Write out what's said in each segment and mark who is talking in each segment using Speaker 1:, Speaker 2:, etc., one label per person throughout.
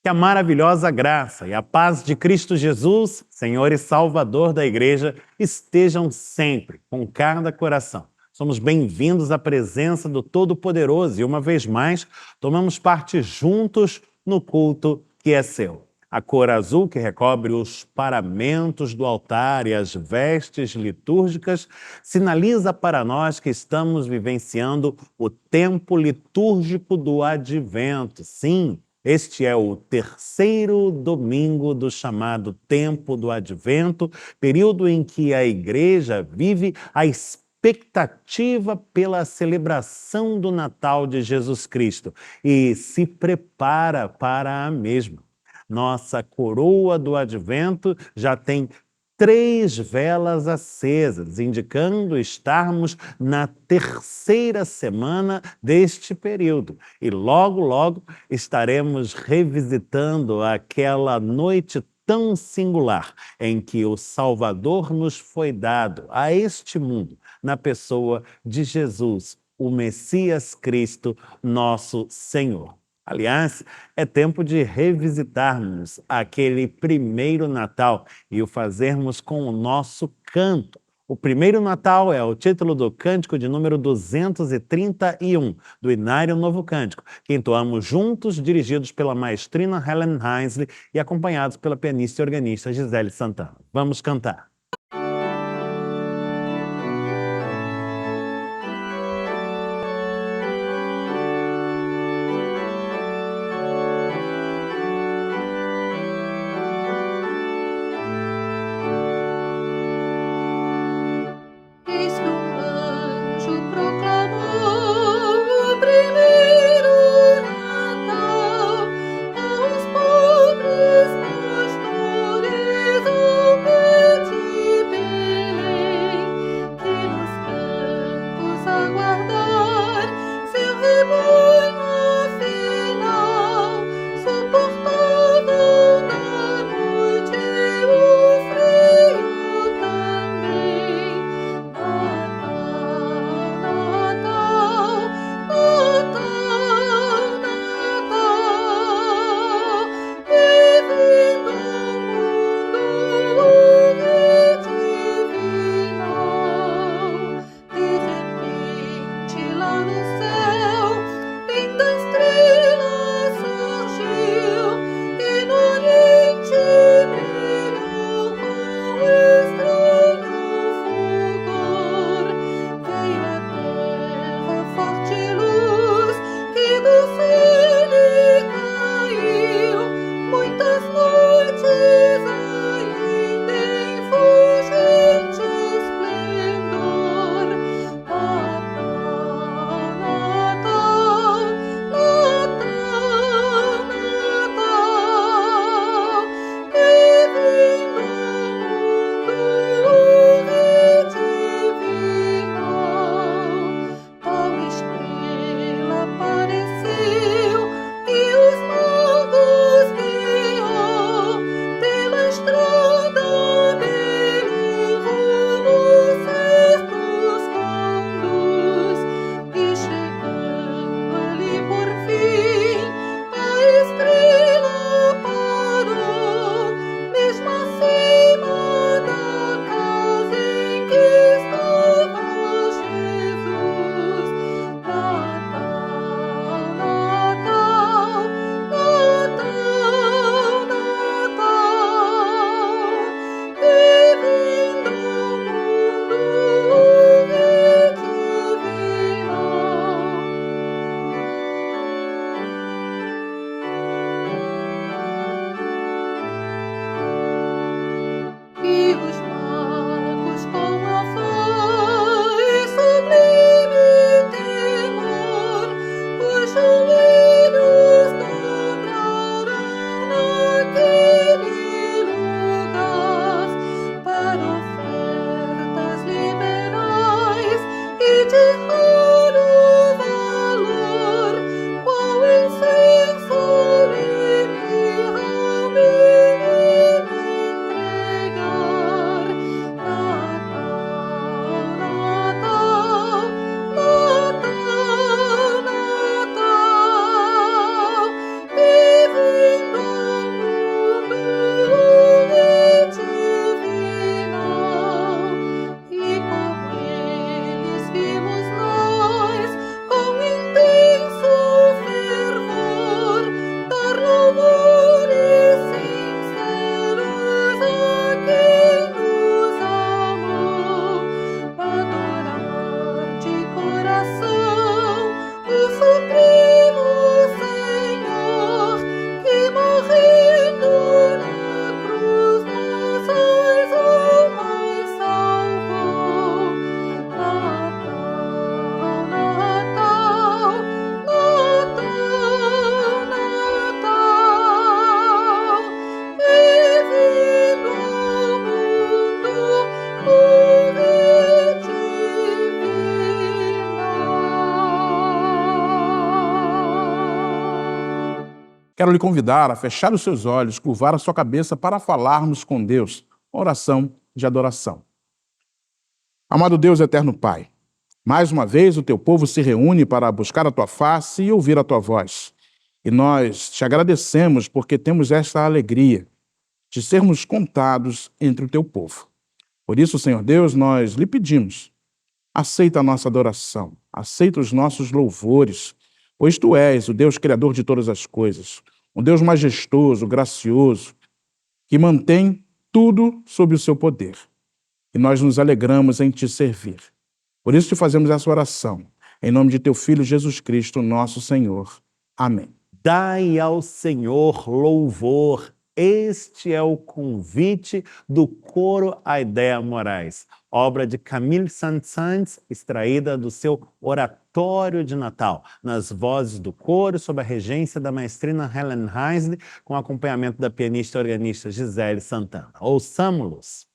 Speaker 1: Que a maravilhosa graça e a paz de Cristo Jesus, Senhor e Salvador da Igreja, estejam sempre com cada coração. Somos bem-vindos à presença do Todo-Poderoso e, uma vez mais, tomamos parte juntos no culto que é seu. A cor azul que recobre os paramentos do altar e as vestes litúrgicas sinaliza para nós que estamos vivenciando o tempo litúrgico do Advento. Sim, este é o terceiro domingo do chamado Tempo do Advento, período em que a Igreja vive a expectativa pela celebração do Natal de Jesus Cristo e se prepara para a mesma. Nossa coroa do Advento já tem 3 velas acesas, indicando estarmos na terceira semana deste período. E logo, logo estaremos revisitando aquela noite tão singular em que o Salvador nos foi dado a este mundo, na pessoa de Jesus, o Messias Cristo, nosso Senhor. Aliás, é tempo de revisitarmos aquele primeiro Natal e o fazermos com o nosso canto. O primeiro Natal é o título do cântico de número 231, do Inário Novo Cântico, que entoamos juntos, dirigidos pela maestrina Helen Heinsley e acompanhados pela pianista e organista Gisele Santana. Vamos cantar.
Speaker 2: Quero lhe convidar a fechar os seus olhos, curvar a sua cabeça para falarmos com Deus, uma oração de adoração. Amado Deus, eterno Pai, mais uma vez o teu povo se reúne para buscar a tua face e ouvir a tua voz. E nós te agradecemos porque temos esta alegria de sermos contados entre o teu povo. Por isso, Senhor Deus, nós lhe pedimos, aceita a nossa adoração, aceita os nossos louvores, pois tu és o Deus criador de todas as coisas, um Deus majestoso, gracioso, que mantém tudo sob o seu poder. E nós nos alegramos em te servir. Por isso te fazemos essa oração, em nome de teu Filho Jesus Cristo, nosso Senhor. Amém.
Speaker 1: Dai ao Senhor louvor. Este é o convite do coro Aidea Moraes, obra de Camille Saint-Saëns, extraída do seu Oratório de Natal, nas vozes do coro, sob a regência da maestrina Helen Heisley, com acompanhamento da pianista e organista Gisele Santana. Ouçamo-los!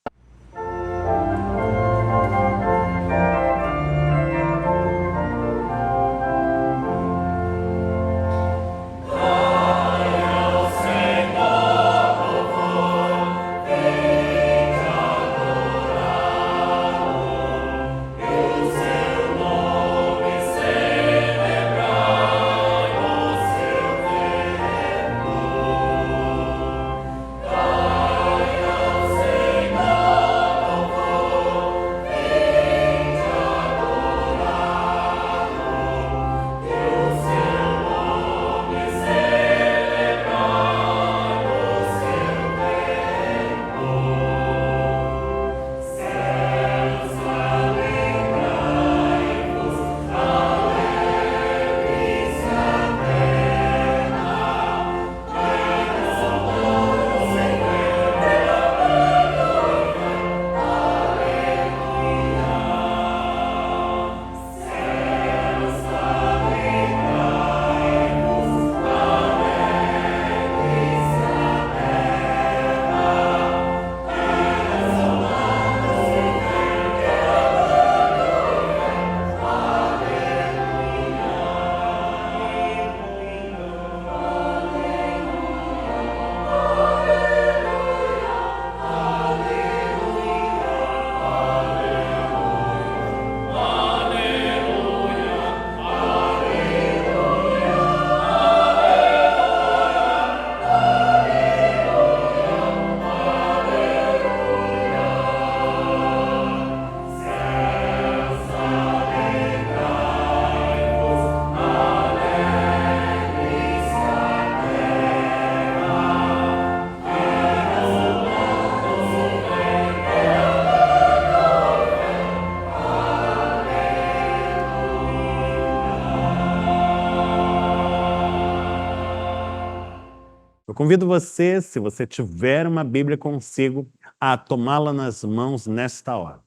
Speaker 1: Eu convido você, se você tiver uma Bíblia consigo, a tomá-la nas mãos nesta hora.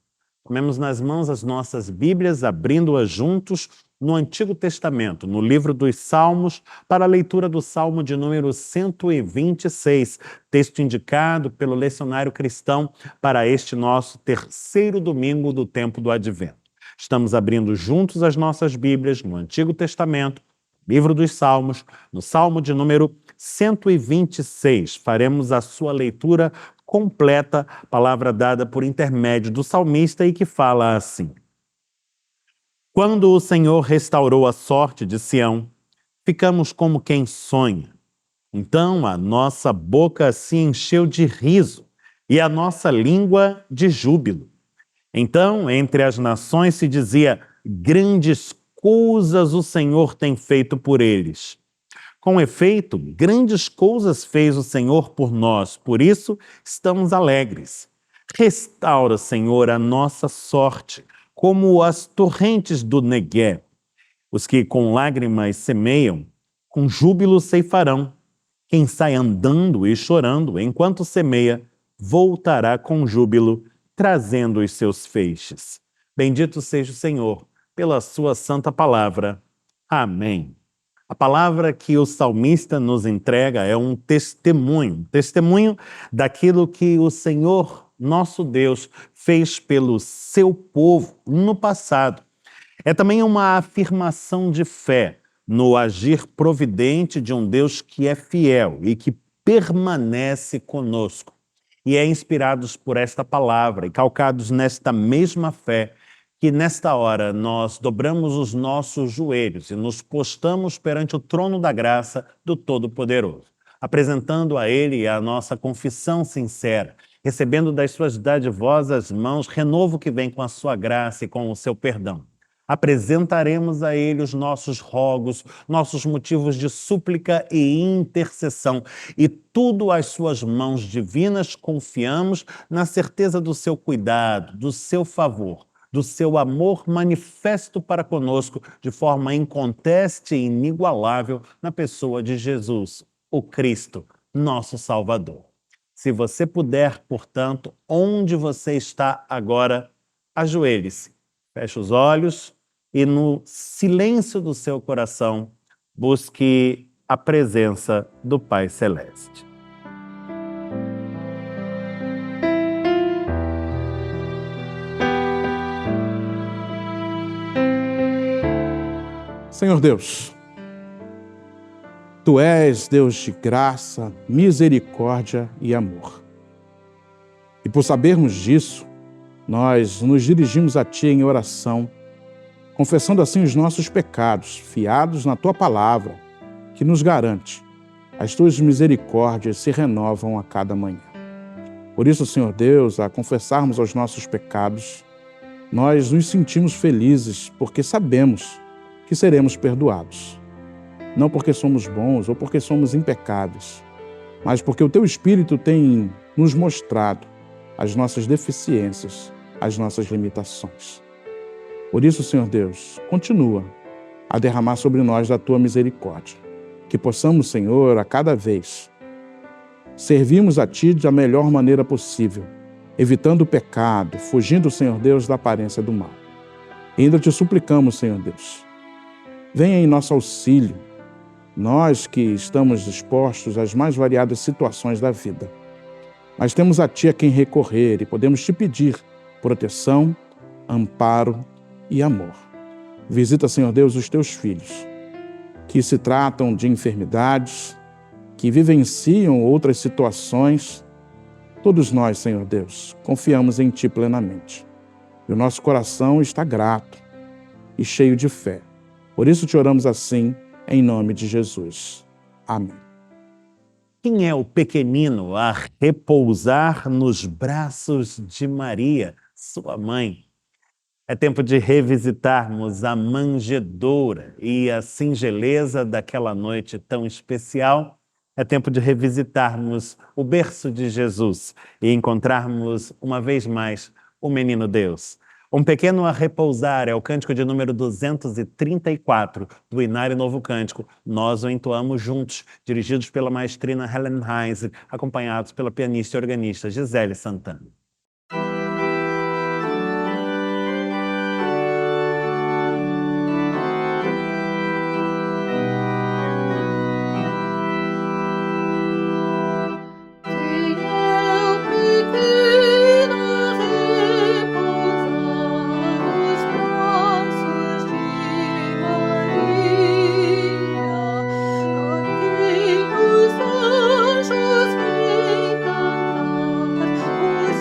Speaker 1: Tomemos nas mãos as nossas Bíblias, abrindo-as juntos no Antigo Testamento, no livro dos Salmos, para a leitura do Salmo de número 126, texto indicado pelo lecionário cristão para este nosso terceiro domingo do tempo do Advento. Estamos abrindo juntos as nossas Bíblias no Antigo Testamento, livro dos Salmos, no Salmo de número 126. Faremos a sua leitura completa, palavra dada por intermédio do salmista e que fala assim: Quando o Senhor restaurou a sorte de Sião, ficamos como quem sonha. Então a nossa boca se encheu de riso e a nossa língua de júbilo. Então, entre as nações se dizia: grandes coisas o Senhor tem feito por eles. Com efeito, grandes coisas fez o Senhor por nós, por isso estamos alegres. Restaura, Senhor, a nossa sorte, como as torrentes do Negueb. Os que com lágrimas semeiam, com júbilo ceifarão. Quem sai andando e chorando enquanto semeia, voltará com júbilo, trazendo os seus feixes. Bendito seja o Senhor pela sua santa palavra. Amém. A palavra que o salmista nos entrega é um testemunho daquilo que o Senhor, nosso Deus, fez pelo seu povo no passado. É também uma afirmação de fé, no agir providente de um Deus que é fiel e que permanece conosco. E é inspirados por esta palavra e calcados nesta mesma fé que nesta hora nós dobramos os nossos joelhos e nos postamos perante o trono da graça do Todo-Poderoso, apresentando a Ele a nossa confissão sincera, recebendo das suas dadivosas mãos renovo que vem com a sua graça e com o seu perdão. Apresentaremos a Ele os nossos rogos, nossos motivos de súplica e intercessão, e tudo às suas mãos divinas confiamos na certeza do seu cuidado, do seu favor, do seu amor manifesto para conosco de forma inconteste e inigualável na pessoa de Jesus, o Cristo, nosso Salvador. Se você puder, portanto, onde você está agora, ajoelhe-se, feche os olhos e no silêncio do seu coração busque a presença do Pai Celeste.
Speaker 2: Senhor Deus, Tu és Deus de graça, misericórdia e amor. E por sabermos disso, nós nos dirigimos a Ti em oração, confessando assim os nossos pecados, fiados na Tua palavra, que nos garante as Tuas misericórdias se renovam a cada manhã. Por isso, Senhor Deus, a confessarmos os nossos pecados, nós nos sentimos felizes porque sabemos que seremos perdoados. Não porque somos bons ou porque somos impecáveis, mas porque o Teu Espírito tem nos mostrado as nossas deficiências, as nossas limitações. Por isso, Senhor Deus, continua a derramar sobre nós da Tua misericórdia. Que possamos, Senhor, a cada vez servirmos a Ti da melhor maneira possível, evitando o pecado, fugindo, Senhor Deus, da aparência do mal. E ainda Te suplicamos, Senhor Deus, venha em nosso auxílio, nós que estamos expostos às mais variadas situações da vida. Mas temos a Ti a quem recorrer e podemos Te pedir proteção, amparo e amor. Visita, Senhor Deus, os Teus filhos, que se tratam de enfermidades, que vivenciam outras situações. Todos nós, Senhor Deus, confiamos em Ti plenamente. E o nosso coração está grato e cheio de fé. Por isso Te oramos assim, em nome de Jesus. Amém.
Speaker 1: Quem é o pequenino a repousar nos braços de Maria, sua mãe? É tempo de revisitarmos a manjedoura e a singeleza daquela noite tão especial. É tempo de revisitarmos o berço de Jesus e encontrarmos uma vez mais o menino Deus. Um pequeno a repousar é o cântico de número 234 do Inário Novo Cântico. Nós o entoamos juntos, dirigidos pela maestrina Helen Heinz, acompanhados pela pianista e organista Gisele Santana.
Speaker 3: Os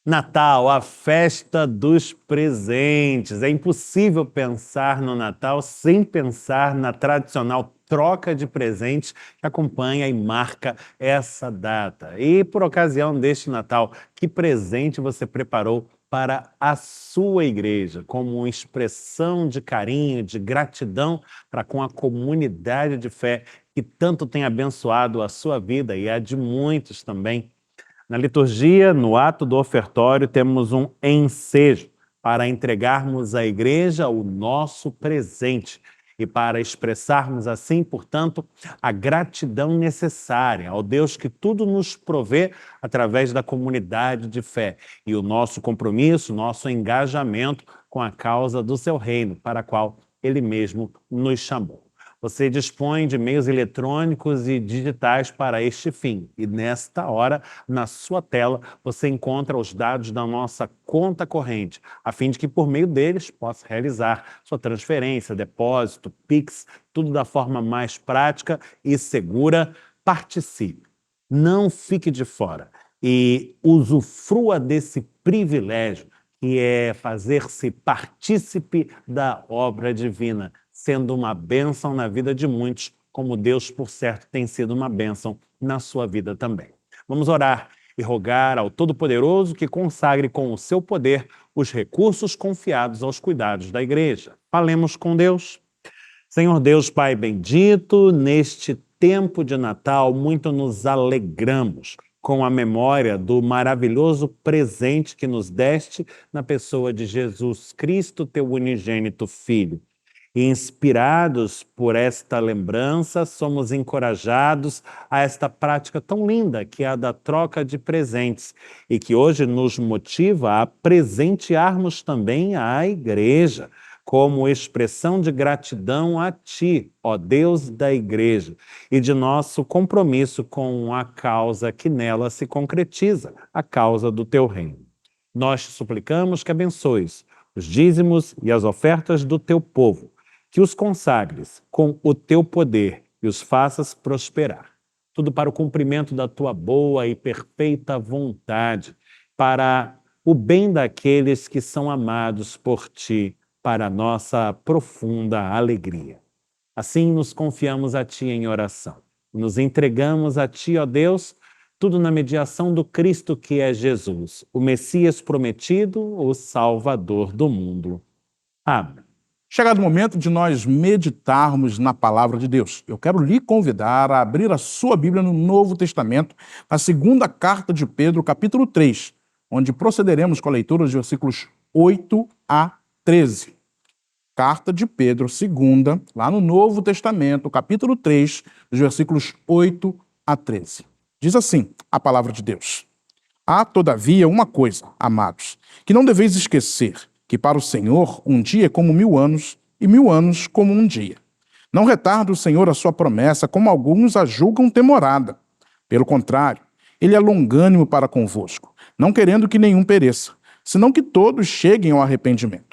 Speaker 1: Natal, a festa dos presentes. É impossível pensar no Natal sem pensar na tradicional troca de presentes que acompanha e marca essa data. E por ocasião deste Natal, que presente você preparou para a sua igreja, como uma expressão de carinho, de gratidão para com a comunidade de fé que tanto tem abençoado a sua vida e a de muitos também? Na liturgia, no ato do ofertório, temos um ensejo para entregarmos à igreja o nosso presente e para expressarmos assim, portanto, a gratidão necessária ao Deus que tudo nos provê através da comunidade de fé e o nosso compromisso, nosso engajamento com a causa do seu reino, para a qual Ele mesmo nos chamou. Você dispõe de meios eletrônicos e digitais para este fim. E nesta hora, na sua tela, você encontra os dados da nossa conta corrente, a fim de que por meio deles possa realizar sua transferência, depósito, Pix, tudo da forma mais prática e segura. Participe. Não fique de fora e usufrua desse privilégio que é fazer-se partícipe da obra divina, sendo uma bênção na vida de muitos, como Deus, por certo, tem sido uma bênção na sua vida também. Vamos orar e rogar ao Todo-Poderoso que consagre com o seu poder os recursos confiados aos cuidados da igreja. Falemos com Deus. Senhor Deus, Pai bendito, neste tempo de Natal, muito nos alegramos com a memória do maravilhoso presente que nos deste na pessoa de Jesus Cristo, teu unigênito Filho. E inspirados por esta lembrança, somos encorajados a esta prática tão linda que é a da troca de presentes e que hoje nos motiva a presentearmos também a igreja como expressão de gratidão a Ti, ó Deus da igreja, e de nosso compromisso com a causa que nela se concretiza, a causa do Teu reino. Nós te suplicamos que abençoes os dízimos e as ofertas do Teu povo, que os consagres com o Teu poder e os faças prosperar. Tudo para o cumprimento da Tua boa e perfeita vontade, para o bem daqueles que são amados por Ti, para a nossa profunda alegria. Assim nos confiamos a Ti em oração. Nos entregamos a Ti, ó Deus, tudo na mediação do Cristo que é Jesus, o Messias prometido, o Salvador do mundo. Amém.
Speaker 2: Chegado o momento de nós meditarmos na palavra de Deus. Eu quero lhe convidar a abrir a sua Bíblia no Novo Testamento, na segunda carta de Pedro, capítulo 3, onde procederemos com a leitura dos versículos 8 a 13. Carta de Pedro, segunda, lá no Novo Testamento, capítulo 3, dos versículos 8 a 13. Diz assim a palavra de Deus: Há, todavia, uma coisa, amados, que não deveis esquecer, que para o Senhor um dia é como 1000 anos, e 1000 anos como um dia. Não retarda o Senhor a sua promessa, como alguns a julgam temorada. Pelo contrário, ele é longânimo para convosco, não querendo que nenhum pereça, senão que todos cheguem ao arrependimento.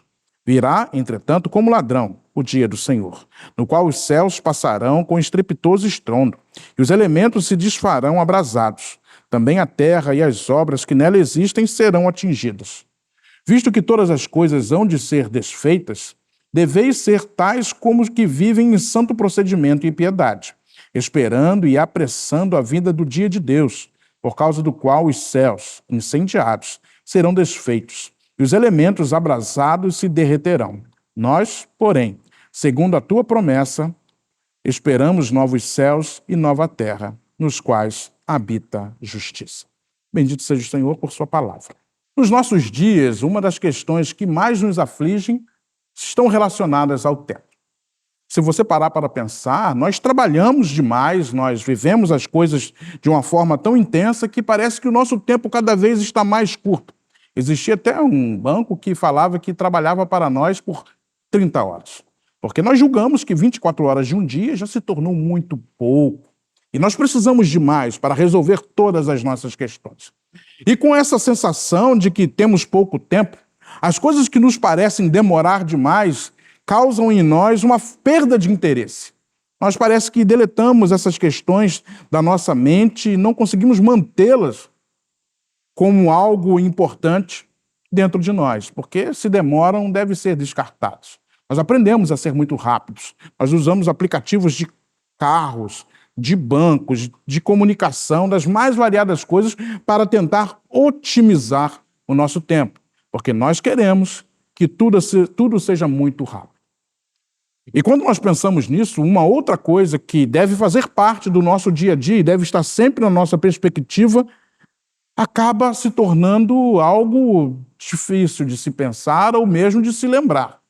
Speaker 2: Virá, entretanto, como ladrão, o dia do Senhor, no qual os céus passarão com estrepitoso estrondo, e os elementos se desfarão abrasados. Também a terra e as obras que nela existem serão atingidas. Visto que todas as coisas hão de ser desfeitas, deveis ser tais como os que vivem em santo procedimento e piedade, esperando e apressando a vinda do dia de Deus, por causa do qual os céus, incendiados, serão desfeitos, e os elementos abrasados se derreterão. Nós, porém, segundo a tua promessa, esperamos novos céus e nova terra, nos quais habita justiça. Bendito seja o Senhor por sua palavra. Nos nossos dias, uma das questões que mais nos afligem estão relacionadas ao tempo. Se você parar para pensar, nós trabalhamos demais, nós vivemos as coisas de uma forma tão intensa que parece que o nosso tempo cada vez está mais curto. Existia até um banco que falava que trabalhava para nós por 30 horas. Porque nós julgamos que 24 horas de um dia já se tornou muito pouco. E nós precisamos de mais para resolver todas as nossas questões. E com essa sensação de que temos pouco tempo, as coisas que nos parecem demorar demais causam em nós uma perda de interesse. Nós parece que deletamos essas questões da nossa mente e não conseguimos mantê-las como algo importante dentro de nós, porque se demoram, devem ser descartados. Nós aprendemos a ser muito rápidos. Nós usamos aplicativos de carros, de bancos, de comunicação, das mais variadas coisas para tentar otimizar o nosso tempo, porque nós queremos que tudo seja muito rápido. E quando nós pensamos nisso, uma outra coisa que deve fazer parte do nosso dia a dia e deve estar sempre na nossa perspectiva, acaba se tornando algo difícil de se pensar ou mesmo de se lembrar,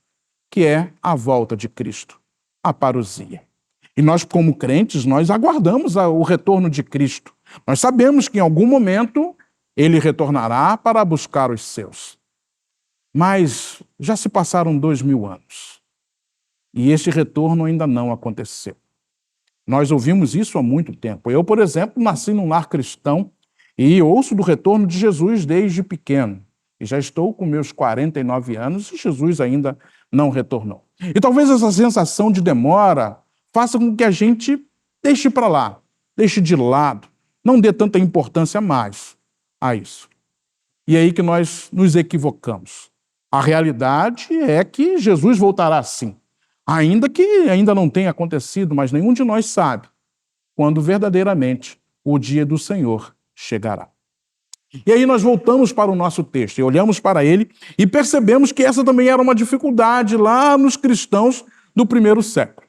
Speaker 2: que é a volta de Cristo, a parousia. E nós, como crentes, nós aguardamos o retorno de Cristo. Nós sabemos que em algum momento ele retornará para buscar os seus. Mas já se passaram 2000 anos. E este retorno ainda não aconteceu. Nós ouvimos isso há muito tempo. Eu, por exemplo, nasci num lar cristão e ouço do retorno de Jesus desde pequeno. E já estou com meus 49 anos e Jesus ainda não retornou. E talvez essa sensação de demora faça com que a gente deixe para lá, deixe de lado, não dê tanta importância mais a isso. E é aí que nós nos equivocamos. A realidade é que Jesus voltará sim. Ainda que ainda não tenha acontecido, mas nenhum de nós sabe quando verdadeiramente o dia do Senhor chegará. E aí nós voltamos para o nosso texto e olhamos para ele e percebemos que essa também era uma dificuldade lá nos cristãos do primeiro século.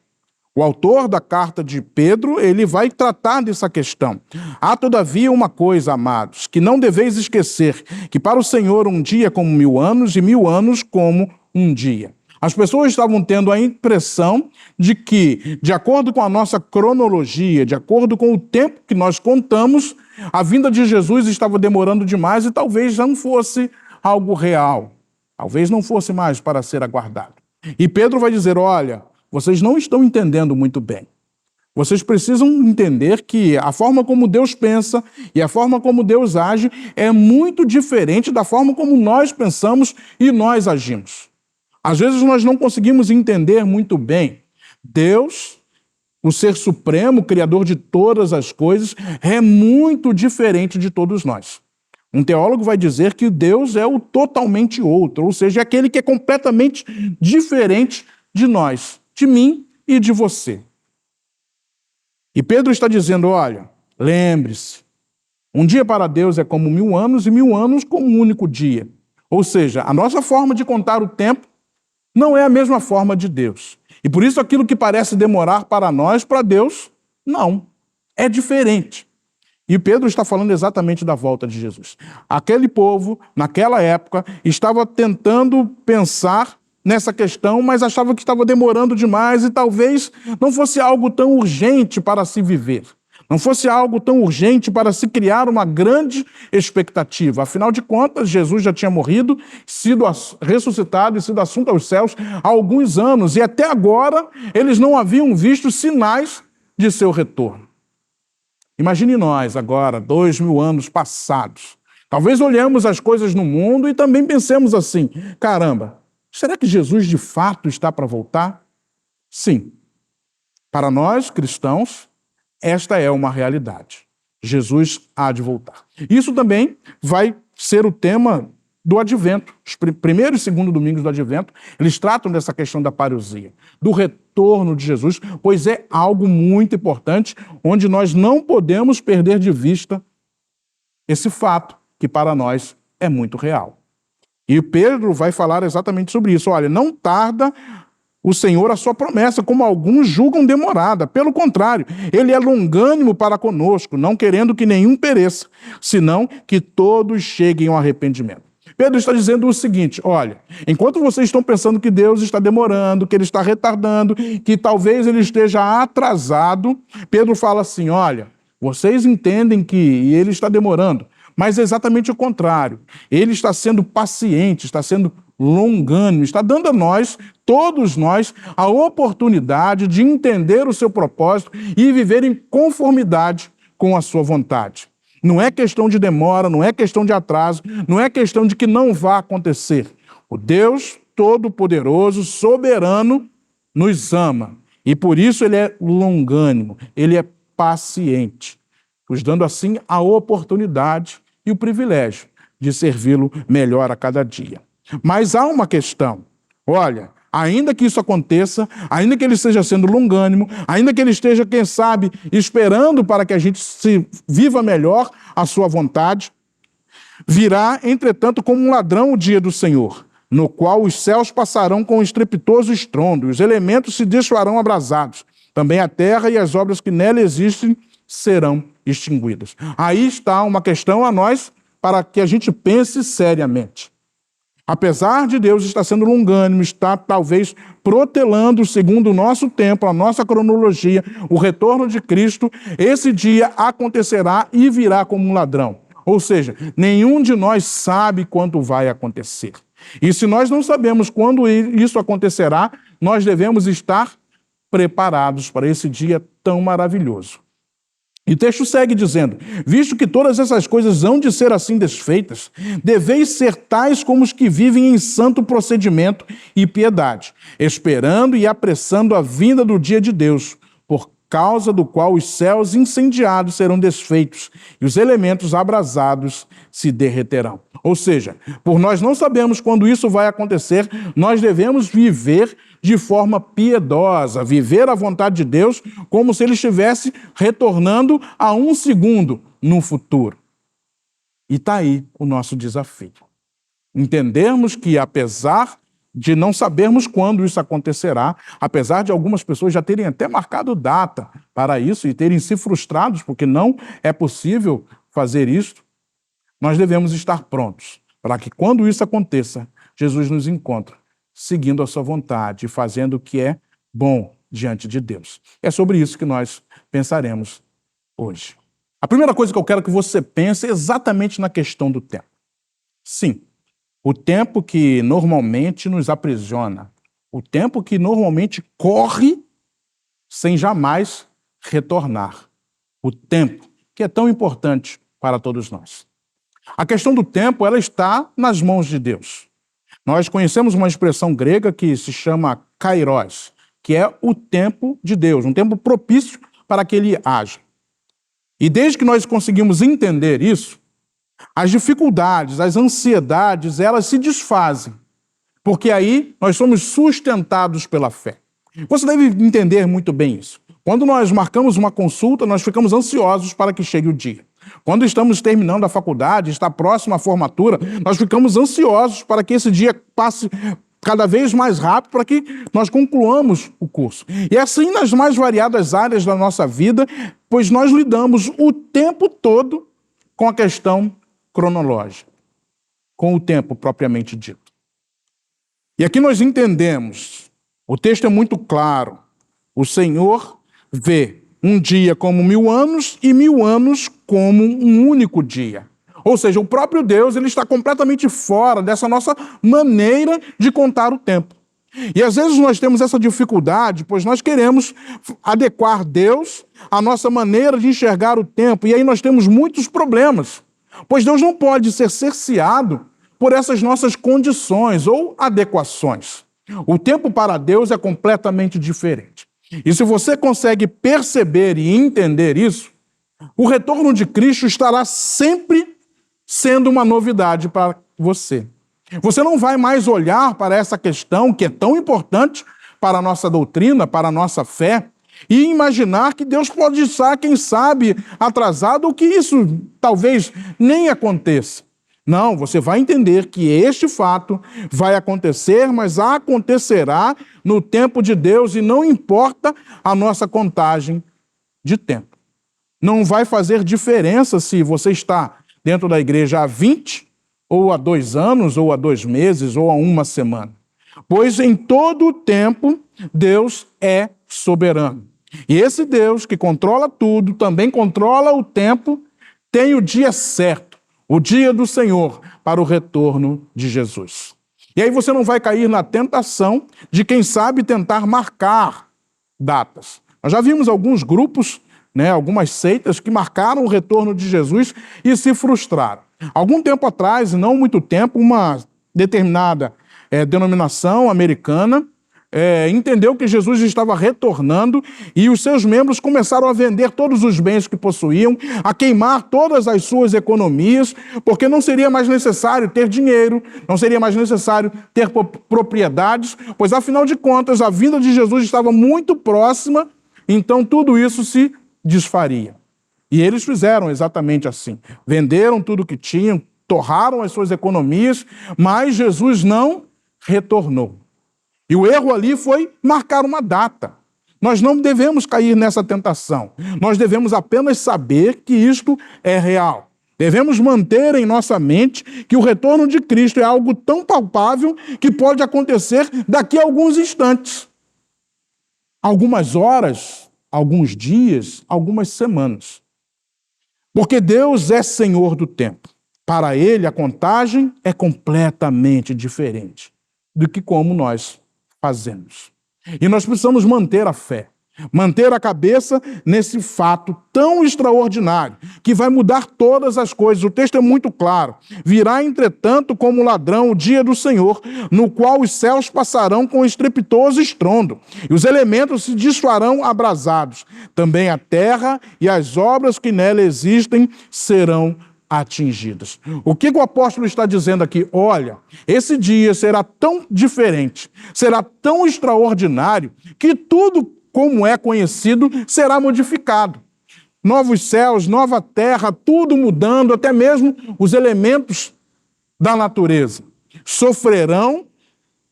Speaker 2: O autor da carta de Pedro, ele vai tratar dessa questão. Há, todavia, uma coisa, amados, que não deveis esquecer, que para o Senhor um dia é como 1000 anos e 1000 anos como um dia. As pessoas estavam tendo a impressão de que, de acordo com a nossa cronologia, de acordo com o tempo que nós contamos, a vinda de Jesus estava demorando demais e talvez não fosse algo real. Talvez não fosse mais para ser aguardado. E Pedro vai dizer, olha, vocês não estão entendendo muito bem. Vocês precisam entender que a forma como Deus pensa e a forma como Deus age é muito diferente da forma como nós pensamos e nós agimos. Às vezes nós não conseguimos entender muito bem. Deus, o Ser Supremo, Criador de todas as coisas, é muito diferente de todos nós. Um teólogo vai dizer que Deus é o totalmente outro, ou seja, é aquele que é completamente diferente de nós, de mim e de você. E Pedro está dizendo, olha, lembre-se, um dia para Deus é como 1000 anos e 1000 anos como um único dia. Ou seja, a nossa forma de contar o tempo não é a mesma forma de Deus. E por isso aquilo que parece demorar para nós, para Deus, não. É diferente. E Pedro está falando exatamente da volta de Jesus. Aquele povo, naquela época, estava tentando pensar nessa questão, mas achava que estava demorando demais e talvez não fosse algo tão urgente para se viver. Não fosse algo tão urgente para se criar uma grande expectativa. Afinal de contas, Jesus já tinha morrido, sido ressuscitado e sido assunto aos céus há alguns anos. E até agora, eles não haviam visto sinais de seu retorno. Imagine nós agora, 2000 anos passados. Talvez olhemos as coisas no mundo e também pensemos assim, caramba, será que Jesus de fato está para voltar? Sim. Para nós, cristãos, esta é uma realidade. Jesus há de voltar. Isso também vai ser o tema do Advento. Os primeiro e segundo domingos do Advento, eles tratam dessa questão da parousia, do retorno de Jesus, pois é algo muito importante, onde nós não podemos perder de vista esse fato, que para nós é muito real. E Pedro vai falar exatamente sobre isso. Olha, não tarda o Senhor a sua promessa, como alguns julgam demorada. Pelo contrário, ele é longânimo para conosco, não querendo que nenhum pereça, senão que todos cheguem ao arrependimento. Pedro está dizendo o seguinte, olha, enquanto vocês estão pensando que Deus está demorando, que ele está retardando, que talvez ele esteja atrasado, Pedro fala assim, olha, vocês entendem que ele está demorando, mas é exatamente o contrário. Ele está sendo paciente, está sendo longânimo, está dando a nós, todos nós, a oportunidade de entender o seu propósito e viver em conformidade com a sua vontade. Não é questão de demora, não é questão de atraso, não é questão de que não vá acontecer. O Deus Todo-Poderoso, soberano, nos ama. E por isso ele é longânimo, ele é paciente, nos dando assim a oportunidade e o privilégio de servi-lo melhor a cada dia. Mas há uma questão. Olha, ainda que isso aconteça, ainda que ele esteja sendo longânimo, ainda que ele esteja, quem sabe, esperando para que a gente se viva melhor a sua vontade, virá, entretanto, como um ladrão o dia do Senhor, no qual os céus passarão com estrepitoso estrondo, e os elementos se desfarão abrasados. Também a terra e as obras que nela existem serão extinguidas. Aí está uma questão a nós para que a gente pense seriamente. Apesar de Deus estar sendo longânimo, está talvez protelando, segundo o nosso tempo, a nossa cronologia, o retorno de Cristo, esse dia acontecerá e virá como um ladrão. Ou seja, nenhum de nós sabe quando vai acontecer. E se nós não sabemos quando isso acontecerá, nós devemos estar preparados para esse dia tão maravilhoso. E o texto segue dizendo: visto que todas essas coisas hão de ser assim desfeitas, deveis ser tais como os que vivem em santo procedimento e piedade, esperando e apressando a vinda do dia de Deus, por causa do qual os céus incendiados serão desfeitos e os elementos abrasados se derreterão. Ou seja, por nós não sabemos quando isso vai acontecer, nós devemos viver de forma piedosa, viver a vontade de Deus como se ele estivesse retornando a um segundo no futuro. E está aí o nosso desafio. Entendermos que, apesar de não sabermos quando isso acontecerá, apesar de algumas pessoas já terem até marcado data para isso e terem se frustrados porque não é possível fazer isso, nós devemos estar prontos para que, quando isso aconteça, Jesus nos encontre seguindo a sua vontade, fazendo o que é bom diante de Deus. É sobre isso que nós pensaremos hoje. A primeira coisa que eu quero que você pense é exatamente na questão do tempo. Sim, o tempo que normalmente nos aprisiona, o tempo que normalmente corre sem jamais retornar. O tempo que é tão importante para todos nós. A questão do tempo, ela está nas mãos de Deus. Nós conhecemos uma expressão grega que se chama kairos, que é o tempo de Deus, um tempo propício para que ele haja. E desde que nós conseguimos entender isso, as dificuldades, as ansiedades, elas se desfazem, porque aí nós somos sustentados pela fé. Você deve entender muito bem isso. Quando nós marcamos uma consulta, nós ficamos ansiosos para que chegue o dia. Quando estamos terminando a faculdade, está próximo à formatura, nós ficamos ansiosos para que esse dia passe cada vez mais rápido, para que nós concluamos o curso. E assim nas mais variadas áreas da nossa vida, pois nós lidamos o tempo todo com a questão cronológica, com o tempo propriamente dito. E aqui nós entendemos, o texto é muito claro, o Senhor vê um dia como 1000 anos e 1000 anos como um único dia. Ou seja, o próprio Deus ele está completamente fora dessa nossa maneira de contar o tempo. E às vezes nós temos essa dificuldade, pois nós queremos adequar Deus à nossa maneira de enxergar o tempo. E aí nós temos muitos problemas, pois Deus não pode ser cerceado por essas nossas condições ou adequações. O tempo para Deus é completamente diferente. E se você consegue perceber e entender isso, o retorno de Cristo estará sempre sendo uma novidade para você. Você não vai mais olhar para essa questão que é tão importante para a nossa doutrina, para a nossa fé, e imaginar que Deus pode estar, quem sabe, atrasado ou que isso talvez nem aconteça. Não, você vai entender que este fato vai acontecer, mas acontecerá no tempo de Deus e não importa a nossa contagem de tempo. Não vai fazer diferença se você está dentro da igreja há 20, ou há 2 anos, ou há 2 meses, ou há 1 semana. Pois em todo o tempo, Deus é soberano. E esse Deus que controla tudo, também controla o tempo, tem o dia certo, o dia do Senhor, para o retorno de Jesus. E aí você não vai cair na tentação de, quem sabe, tentar marcar datas. Nós já vimos alguns grupos, algumas seitas que marcaram o retorno de Jesus e se frustraram. Algum tempo atrás, não muito tempo, uma determinada denominação americana entendeu que Jesus estava retornando e os seus membros começaram a vender todos os bens que possuíam, a queimar todas as suas economias, porque não seria mais necessário ter dinheiro, não seria mais necessário ter propriedades, pois afinal de contas a vinda de Jesus estava muito próxima, então tudo isso se desfaria. E eles fizeram exatamente assim. Venderam tudo que tinham, torraram as suas economias, mas Jesus não retornou. E o erro ali foi marcar uma data. Nós não devemos cair nessa tentação. Nós devemos apenas saber que isto é real. Devemos manter em nossa mente que o retorno de Cristo é algo tão palpável que pode acontecer daqui a alguns instantes. Algumas horas, alguns dias, algumas semanas. Porque Deus é Senhor do tempo. Para Ele, a contagem é completamente diferente do que como nós fazemos. E nós precisamos manter a fé, manter a cabeça nesse fato tão extraordinário, que vai mudar todas as coisas. O texto é muito claro. Virá, entretanto, como ladrão o dia do Senhor, no qual os céus passarão com estrepitoso estrondo, e os elementos se desfarão abrasados. Também a terra e as obras que nela existem serão atingidas. O que o apóstolo está dizendo aqui? Olha, esse dia será tão diferente, será tão extraordinário, que tudo como é conhecido será modificado. Novos céus, nova terra, tudo mudando, até mesmo os elementos da natureza sofrerão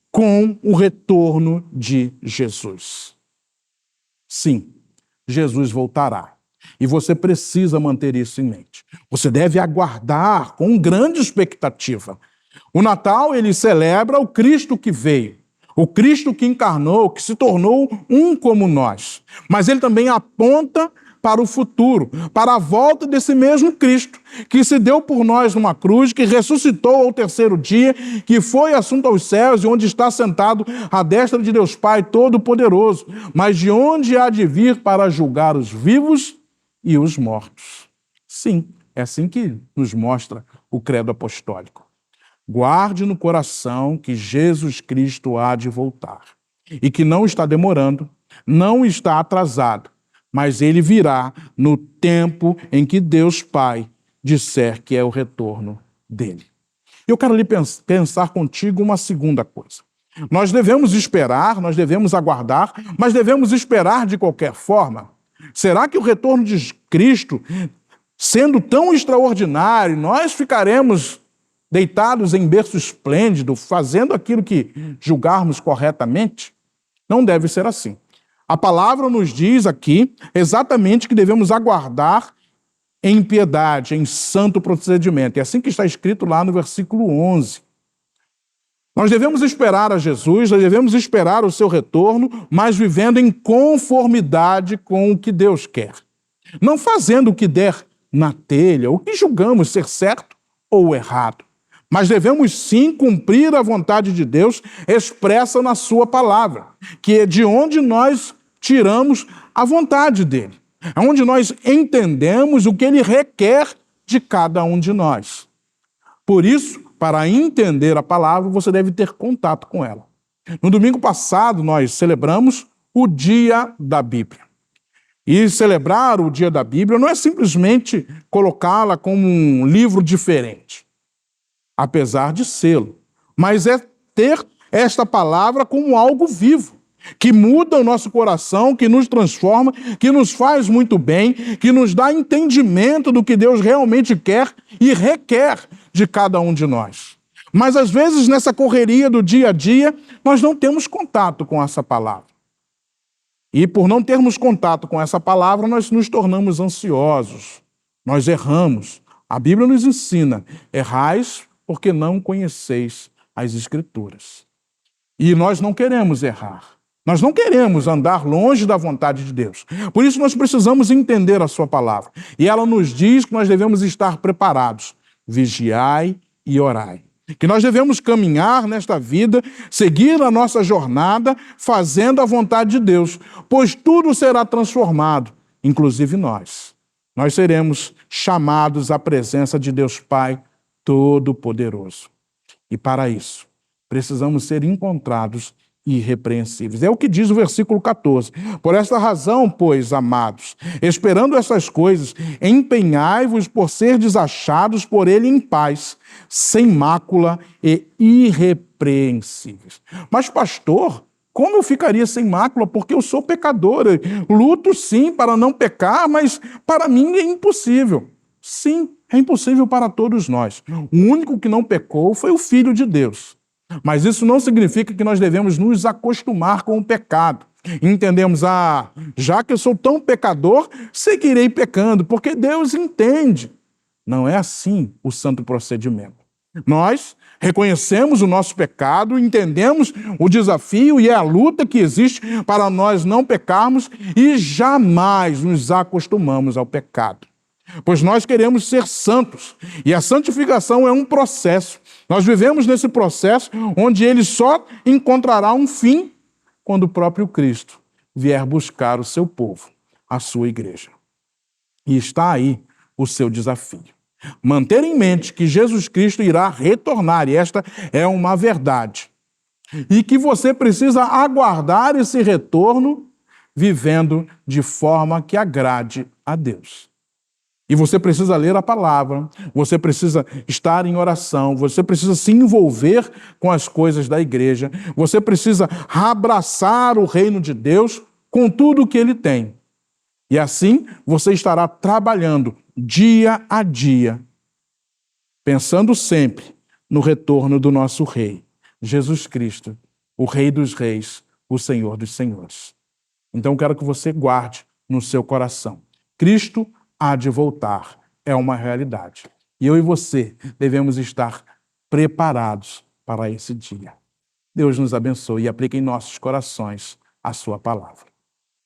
Speaker 2: com o retorno de Jesus. Sim, Jesus voltará. E você precisa manter isso em mente. Você deve aguardar com grande expectativa. O Natal, ele celebra o Cristo que veio, o Cristo que encarnou, que se tornou um como nós. Mas ele também aponta para o futuro, para a volta desse mesmo Cristo, que se deu por nós numa cruz, que ressuscitou ao terceiro dia, que foi assunto aos céus e onde está sentado à destra de Deus Pai Todo-Poderoso, mas de onde há de vir para julgar os vivos e os mortos. Sim, é assim que nos mostra o credo apostólico. Guarde no coração que Jesus Cristo há de voltar e que não está demorando, não está atrasado, mas ele virá no tempo em que Deus Pai disser que é o retorno dele. Eu quero lhe pensar contigo uma segunda coisa. Nós devemos esperar, nós devemos aguardar, mas devemos esperar de qualquer forma. Será que o retorno de Cristo, sendo tão extraordinário, nós ficaremos deitados em berço esplêndido, fazendo aquilo que julgarmos corretamente? Não deve ser assim. A palavra nos diz aqui exatamente que devemos aguardar em piedade, em santo procedimento. É assim que está escrito lá no versículo 11. Nós devemos esperar a Jesus, nós devemos esperar o seu retorno, mas vivendo em conformidade com o que Deus quer. Não fazendo o que der na telha, o que julgamos ser certo ou errado. Mas devemos sim cumprir a vontade de Deus expressa na sua palavra, que é de onde nós tiramos a vontade dele. É onde nós entendemos o que ele requer de cada um de nós. Por isso, para entender a palavra, você deve ter contato com ela. No domingo passado, nós celebramos o Dia da Bíblia. E celebrar o Dia da Bíblia não é simplesmente colocá-la como um livro diferente, apesar de sê-lo, mas é ter esta palavra como algo vivo, que muda o nosso coração, que nos transforma, que nos faz muito bem, que nos dá entendimento do que Deus realmente quer e requer de cada um de nós. Mas às vezes nessa correria do dia a dia, nós não temos contato com essa palavra. E por não termos contato com essa palavra, nós nos tornamos ansiosos, nós erramos. A Bíblia nos ensina, errais porque não conheceis as Escrituras. E nós não queremos errar. Nós não queremos andar longe da vontade de Deus. Por isso nós precisamos entender a sua palavra. E ela nos diz que nós devemos estar preparados. Vigiai e orai. Que nós devemos caminhar nesta vida, seguir a nossa jornada, fazendo a vontade de Deus, pois tudo será transformado, inclusive nós. Nós seremos chamados à presença de Deus Pai Todo-Poderoso. E para isso, precisamos ser encontrados irrepreensíveis. É o que diz o versículo 14. Por esta razão, pois, amados, esperando essas coisas, empenhai-vos por ser desachados por ele em paz, sem mácula e irrepreensíveis. Mas, pastor, como eu ficaria sem mácula? Porque eu sou pecador. Eu luto sim para não pecar, mas para mim é impossível. Sim, é impossível para todos nós. O único que não pecou foi o Filho de Deus. Mas isso não significa que nós devemos nos acostumar com o pecado. Entendemos, já que eu sou tão pecador, seguirei pecando, porque Deus entende. Não é assim o santo procedimento. Nós reconhecemos o nosso pecado, entendemos o desafio e a luta que existe para nós não pecarmos e jamais nos acostumamos ao pecado. Pois nós queremos ser santos, e a santificação é um processo. Nós vivemos nesse processo onde ele só encontrará um fim quando o próprio Cristo vier buscar o seu povo, a sua igreja. E está aí o seu desafio. Manter em mente que Jesus Cristo irá retornar, e esta é uma verdade. E que você precisa aguardar esse retorno vivendo de forma que agrade a Deus. E você precisa ler a palavra, você precisa estar em oração, você precisa se envolver com as coisas da igreja, você precisa abraçar o reino de Deus com tudo o que ele tem. E assim você estará trabalhando dia a dia, pensando sempre no retorno do nosso Rei, Jesus Cristo, o Rei dos Reis, o Senhor dos Senhores. Então quero que você guarde no seu coração. Cristo há de voltar, é uma realidade. E eu e você devemos estar preparados para esse dia. Deus nos abençoe e aplique em nossos corações a sua palavra.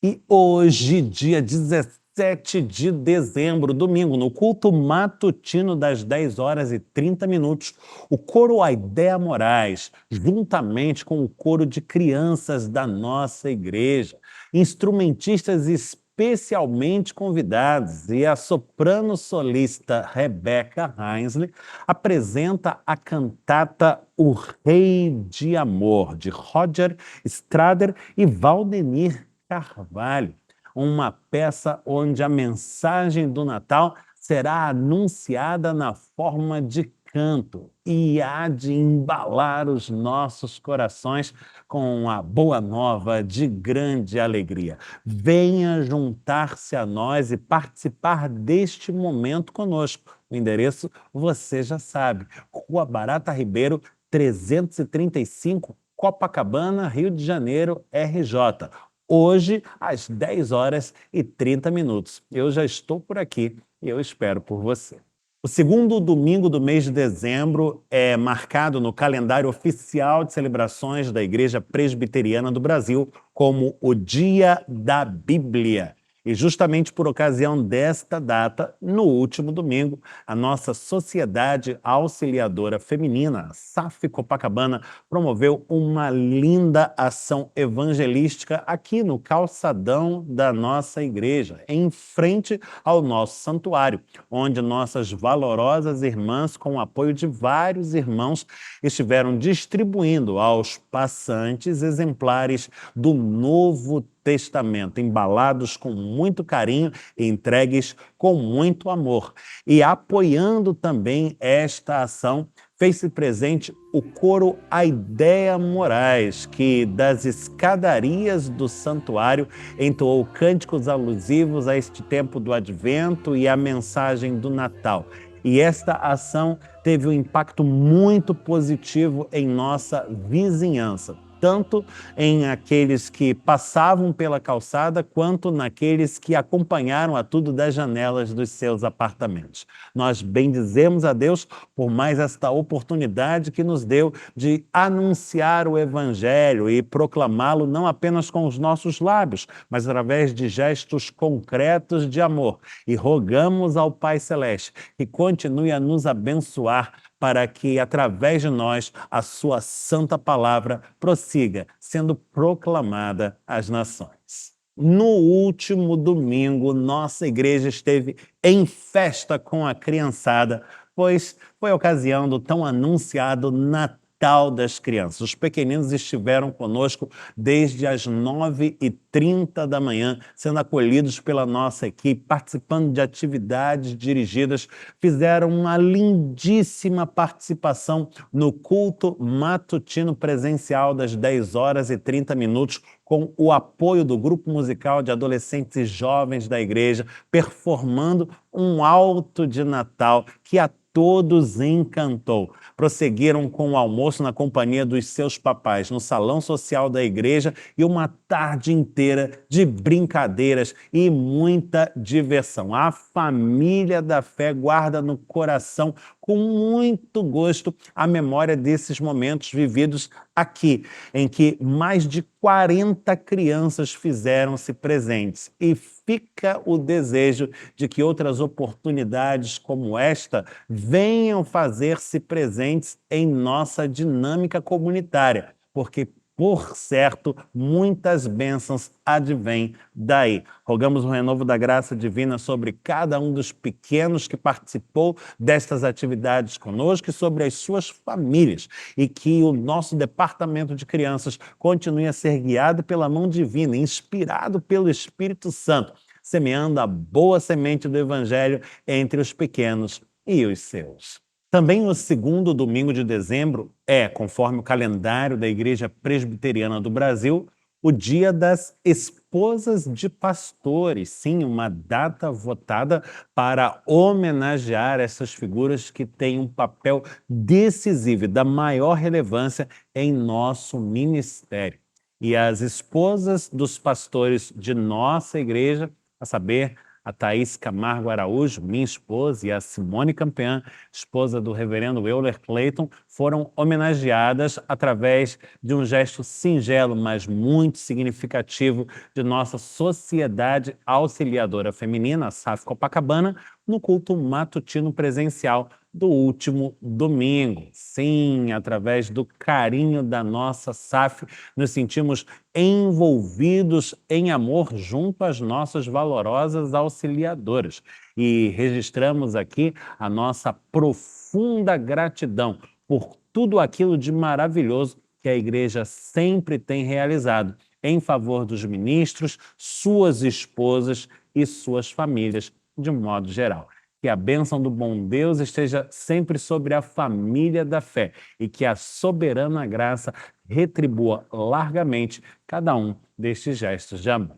Speaker 1: E hoje, dia 17 de dezembro, domingo, no culto matutino das 10h30, o coro Aidéa Moraes, juntamente com o coro de crianças da nossa igreja, instrumentistas especialmente convidados, e a soprano solista Rebeca Heinsley apresenta a cantata O Rei de Amor, de Roger Strader e Valdemir Carvalho, uma peça onde a mensagem do Natal será anunciada na forma de canto e há de embalar os nossos corações com a boa nova de grande alegria. Venha juntar-se a nós e participar deste momento conosco. O endereço você já sabe, Rua Barata Ribeiro, 335, Copacabana, Rio de Janeiro, RJ. Hoje, às 10h30. Eu já estou por aqui e eu espero por você. O segundo domingo do mês de dezembro é marcado no calendário oficial de celebrações da Igreja Presbiteriana do Brasil como o Dia da Bíblia. E justamente por ocasião desta data, no último domingo, a nossa Sociedade Auxiliadora Feminina, SAF Copacabana, promoveu uma linda ação evangelística aqui no calçadão da nossa igreja, em frente ao nosso santuário, onde nossas valorosas irmãs, com o apoio de vários irmãos, estiveram distribuindo aos passantes exemplares do Novo Testamento, embalados com muito carinho e entregues com muito amor. E apoiando também esta ação, fez-se presente o coro Aidéa Moraes, que das escadarias do santuário entoou cânticos alusivos a este tempo do Advento e à mensagem do Natal. E esta ação teve um impacto muito positivo em nossa vizinhança, tanto em aqueles que passavam pela calçada, quanto naqueles que acompanharam a tudo das janelas dos seus apartamentos. Nós bendizemos a Deus por mais esta oportunidade que nos deu de anunciar o Evangelho e proclamá-lo não apenas com os nossos lábios, mas através de gestos concretos de amor. E rogamos ao Pai Celeste que continue a nos abençoar para que, através de nós, a sua santa palavra prossiga sendo proclamada às nações. No último domingo, nossa igreja esteve em festa com a criançada, pois foi a ocasião do tão anunciado Natal Natal das Crianças. Os pequeninos estiveram conosco desde as 9h30 da manhã, sendo acolhidos pela nossa equipe, participando de atividades dirigidas, fizeram uma lindíssima participação no culto matutino presencial das 10h30, com o apoio do grupo musical de adolescentes e jovens da igreja, performando um alto de Natal que a todos encantou. Prosseguiram com o almoço na companhia dos seus papais no salão social da igreja e uma tarde inteira de brincadeiras e muita diversão. A família da fé guarda no coração com muito gosto a memória desses momentos vividos aqui, em que mais de 40 crianças fizeram-se presentes. E fica o desejo de que outras oportunidades como esta venham fazer-se presentes em nossa dinâmica comunitária, porque, por certo, muitas bênçãos advêm daí. Rogamos o renovo da graça divina sobre cada um dos pequenos que participou destas atividades conosco e sobre as suas famílias, e que o nosso departamento de crianças continue a ser guiado pela mão divina, inspirado pelo Espírito Santo, semeando a boa semente do Evangelho entre os pequenos e os seus. Também o segundo domingo de dezembro é, conforme o calendário da Igreja Presbiteriana do Brasil, o Dia das Esposas de Pastores. Sim, uma data votada para homenagear essas figuras que têm um papel decisivo e da maior relevância em nosso ministério. E as esposas dos pastores de nossa igreja, a saber, a Thaís Camargo Araújo, minha esposa, e a Simone Campeã, esposa do reverendo Euler Clayton, foram homenageadas através de um gesto singelo, mas muito significativo, de nossa Sociedade Auxiliadora Feminina, a SAF Copacabana, no culto matutino presencial do último domingo. Sim, através do carinho da nossa SAF, nos sentimos envolvidos em amor junto às nossas valorosas auxiliadoras. E registramos aqui a nossa profunda gratidão por tudo aquilo de maravilhoso que a igreja sempre tem realizado em favor dos ministros, suas esposas e suas famílias, de um modo geral. Que a bênção do bom Deus esteja sempre sobre a família da fé e que a soberana graça retribua largamente cada um destes gestos de amor.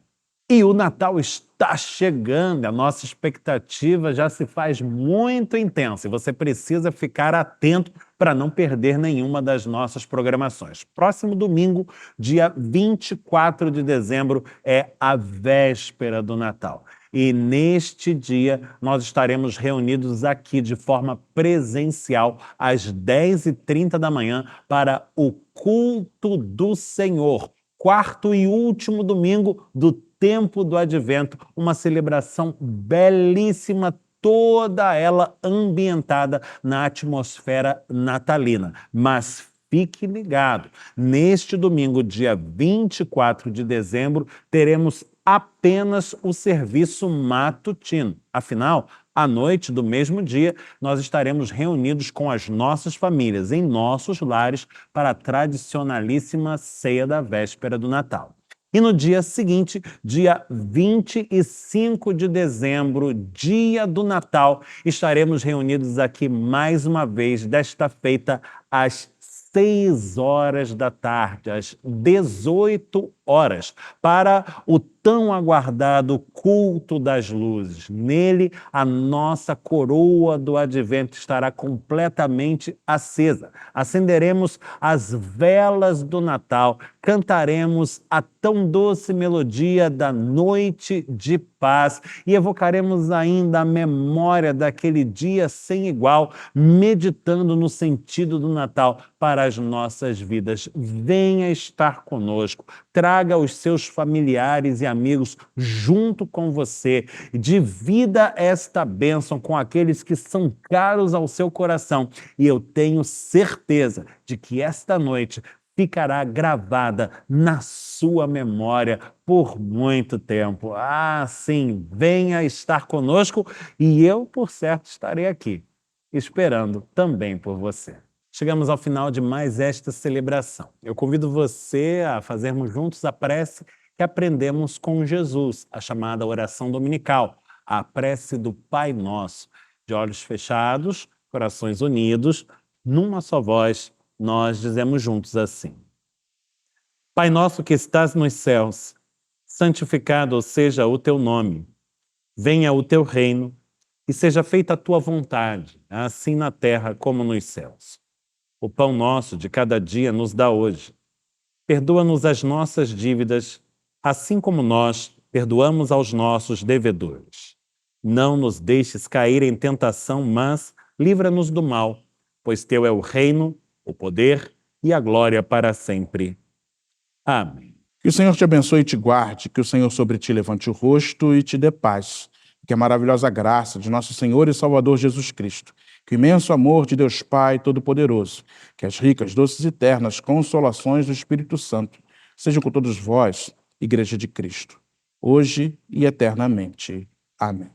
Speaker 1: E o Natal está chegando, a nossa expectativa já se faz muito intensa e você precisa ficar atento para não perder nenhuma das nossas programações. Próximo domingo, dia 24 de dezembro, é a véspera do Natal. E neste dia nós estaremos reunidos aqui de forma presencial às 10h30 da manhã para o culto do Senhor, quarto e último domingo do tempo do Advento, uma celebração belíssima, toda ela ambientada na atmosfera natalina. Mas fique ligado, neste domingo, dia 24 de dezembro, teremos apenas o serviço matutino. Afinal, à noite do mesmo dia, nós estaremos reunidos com as nossas famílias em nossos lares para a tradicionalíssima ceia da véspera do Natal. E no dia seguinte, dia 25 de dezembro, dia do Natal, estaremos reunidos aqui mais uma vez, desta feita às 6h da tarde, às 18h, para o tão aguardado culto das luzes. Nele, a nossa coroa do Advento estará completamente acesa. Acenderemos as velas do Natal, cantaremos a tão doce melodia da noite de paz e evocaremos ainda a memória daquele dia sem igual, meditando no sentido do Natal para as nossas vidas. Venha estar conosco, traga os seus familiares e amigos junto com você, divida esta bênção com aqueles que são caros ao seu coração e eu tenho certeza de que esta noite ficará gravada na sua memória por muito tempo. Ah, sim, venha estar conosco e eu, por certo, estarei aqui, esperando também por você. chegamos ao final de mais esta celebração. Eu convido você a fazermos juntos a prece que aprendemos com Jesus, a chamada oração dominical, a prece do Pai Nosso. De olhos fechados, corações unidos, numa só voz, nós dizemos juntos assim: Pai nosso que estás nos céus, santificado seja o teu nome. Venha o teu reino e seja feita a tua vontade, assim na terra como nos céus. O pão nosso de cada dia nos dá hoje. Perdoa-nos as nossas dívidas, assim como nós perdoamos aos nossos devedores. Não nos deixes cair em tentação, mas livra-nos do mal, pois teu é o reino, o poder e a glória para sempre. Amém.
Speaker 2: Que o Senhor te abençoe e te guarde, que o Senhor sobre ti levante o rosto e te dê paz. Que a maravilhosa graça de nosso Senhor e Salvador Jesus Cristo, que o imenso amor de Deus Pai Todo-Poderoso, que as ricas, doces e eternas consolações do Espírito Santo sejam com todos vós, Igreja de Cristo, hoje e eternamente. Amém.